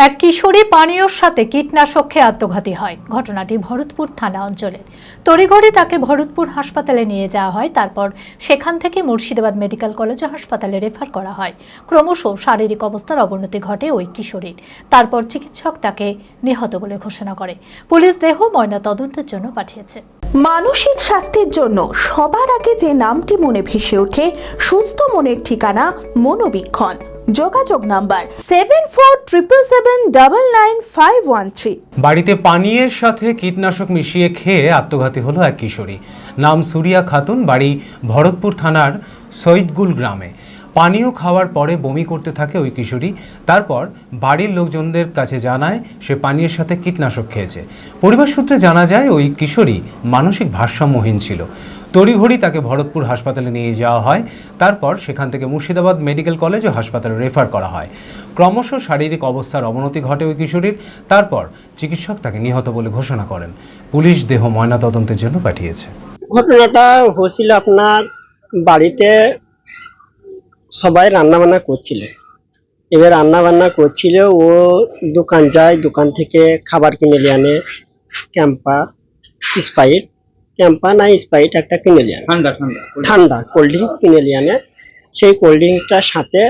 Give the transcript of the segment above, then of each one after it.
এক কিশোরী পানীয়র সাথে কীটনাশক খেয়ে আত্মঘাতী হয়। ঘটনাটি ভরতপুর থানা অঞ্চলের। তড়িঘড়ি তাকে ভরতপুর হাসপাতালে নিয়ে যাওয়া হয়। তারপর সেখান থেকে মুর্শিদাবাদ মেডিকেল কলেজ ও হাসপাতালে রেফার করা হয়। ক্রমশ শারীরিক অবস্থার অবনতি ঘটে ওই কিশোরীর। তারপর চিকিৎসক তাকে নিহত বলে ঘোষণা করে। পুলিশ দেহ ময়নাতদন্তের জন্য পাঠিয়েছে। মানসিক স্বাস্থ্যের জন্য সবার আগে যে নামটি মনে ভেসে ওঠে, সুস্থ মনের ঠিকানা মনোবীক্ষণ। যোগাযোগ নাম্বার 7477799513। বাড়িতে পানীয়ের সাথে কীটনাশক মিশিয়ে খেয়ে আত্মঘাতী হলো এক কিশোরী। নাম সুরিয়া খাতুন, বাড়ি ভরতপুর থানার সৈয়দগুল গ্রামে। পানীয় খাওয়ার পরে বমি করতে থাকে ওই কিশোরী। তারপর বাড়ির লোকজনদের কাছে জানায় সে পানীয়ের সাথে কীটনাশক খেয়েছে। পরিবার সূত্রে জানা যায় ওই কিশোরী মানসিক ভারসাম্যহীন ছিল। তড়িঘড়ি তাকে ভরতপুর হাসপাতালে নিয়ে যাওয়া হয়। তারপর সেখান থেকে মুর্শিদাবাদ মেডিকেল কলেজ ও হাসপাতালে রেফার করা হয়। ক্রমশ শারীরিক অবস্থার অবনতি ঘটে ওই কিশোরীর। তারপর চিকিৎসক তাকে নিহত বলে ঘোষণা করেন। পুলিশ দেহ ময়নাতদন্তের জন্য পাঠিয়েছে। ঘটনাটা হয়েছিল আপনার বাড়িতে সবাই রান্না বান্না করছিল। এবার রান্না বান্না করছিল, ও দোকান যায়, দোকান থেকে খাবার কিনে নিয়ে আনে। ক্যাম্পা না স্প্রাইট একটা কিনে নিয়ে আনে, ঠান্ডা কোল্ড ড্রিঙ্ক কিনে নিয়ে আনে। সেই কোল্ড ড্রিঙ্কটার সাথে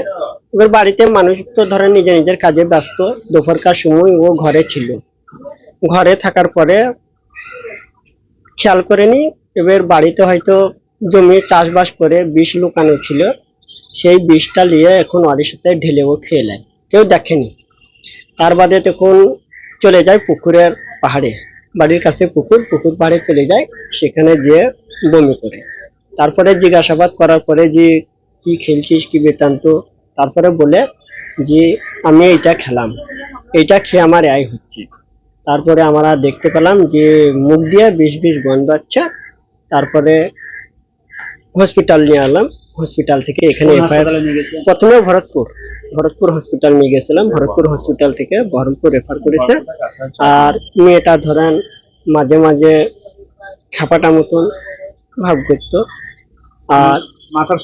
এবার বাড়িতে মানুষ তো ধরেন নিজের নিজের কাজে ব্যস্ত। দুপুরকার সময় ও ঘরে ছিল। ঘরে থাকার পরে খেয়াল করেনি, এবার বাড়িতে হয়তো জমি চাষবাস করে বিষ লুকানো ছিল। সেই বিষটা নিয়ে এখন ওদের সাথে ঢেলে ও খেয়ে নেয়, কেউ দেখেনি। তার বাদে তখন চলে যায় পুকুরের পাহাড়ে, বাড়ির কাছে পুকুর পাহাড়ে চলে যায়। সেখানে যেয়ে বমি করে। তারপরে জিজ্ঞাসাবাদ করার পরে যে কি খেলছিস, কি বৃত্তান্ত, তারপরে বলে যে আমি এইটা খেলাম, এইটা খেয়ে আমার এই হচ্ছে। তারপরে আমরা দেখতে পেলাম যে মুখ দিয়ে বিষ গন্ধ আসছে। তারপরে হসপিটাল নিয়ে এলাম। হসপিটাল থেকে এখানে প্রথমে ভরতপুর হসপিটাল নিয়ে গেছিলাম। ভরতপুর হসপিটাল থেকে বহরমপুর রেফার করেছে। আর মেয়েটা ধরেন মাঝে মাঝে খ্যাপাটা মতন ভাব করতো। আর মাথার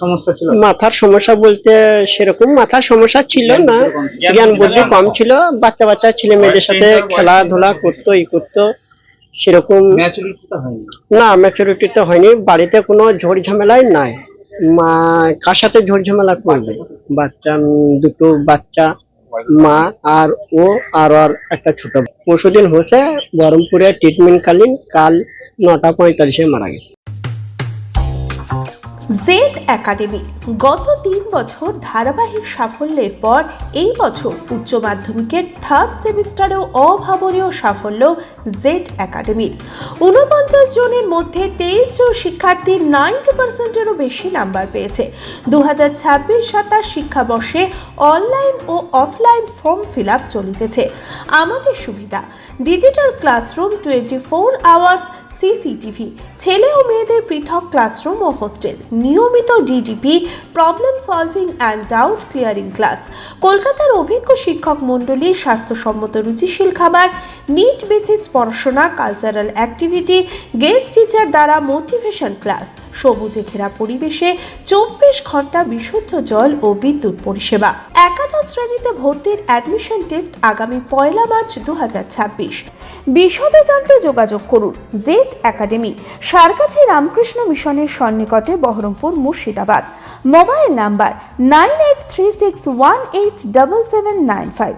সমস্যা বলতে সেরকম মাথার সমস্যা ছিল না, জ্ঞান বুদ্ধি কম ছিল। বাচ্চা ছেলে মেয়েদের সাথে খেলাধুলা করতো, সেরকম না, ম্যাচুরিটি তো হয়নি। বাড়িতে কোনো ঝড় ঝামেলাই নাই। মা কার সাথে ঝড় ঝামেলা করবে? দুটো বাচ্চা, মা আর ও আর একটা ছোট। পরশুদিন হয়েছে বহরমপুরে ট্রিটমেন্টকালীন, কাল 9:45 মারা গেছে। জেড একাডেমি গত 3 বছর ধারাবাহিক সাফল্যের পর এই বছর উচ্চ মাধ্যমিকের 3rd সেমিস্টারেও অভাবনীয় সাফল্য জেড একাডেমির। 49 জনের মধ্যে 23 জন শিক্ষার্থী 90%-এরও বেশি নাম্বার পেয়েছে। 2026-27 শিক্ষাবর্ষে অনলাইন ও অফলাইন ফর্ম ফিল আপ চলিতেছে। আমাদের সুবিধা ডিজিটাল ক্লাসরুম, 24 আওয়ার্স সিসিটিভি, ছেলে ও মেয়েদের পৃথক ক্লাসরুম ও হোস্টেল, নিয়মিত DDP, problem solving and doubt clearing class, কলকাতার অভিজ্ঞ শিক্ষক মণ্ডলী, স্বাস্থ্যসম্মত রুচিশীল খাবার, নিট বেসিস পড়াশোনা, কালচারাল অ্যাক্টিভিটি, গেস্ট টিচার দ্বারা মোটিভেশন ক্লাস, সবুজে ঘেরা পরিবেশে 24 ঘন্টা বিশুদ্ধ জল ও বিদ্যুৎ পরিষেবা। একাদশ শ্রেণীতে ভর্তির অ্যাডমিশন টেস্ট আগামী 1 মার্চ 2026। বিশদে জানতে যোগাযোগ করুন জেড একাডেমি, সারকাছি রামকৃষ্ণ মিশনের সন্নিকটে, বহরমপুর, মুর্শিদাবাদ। Mobile number 9836187795।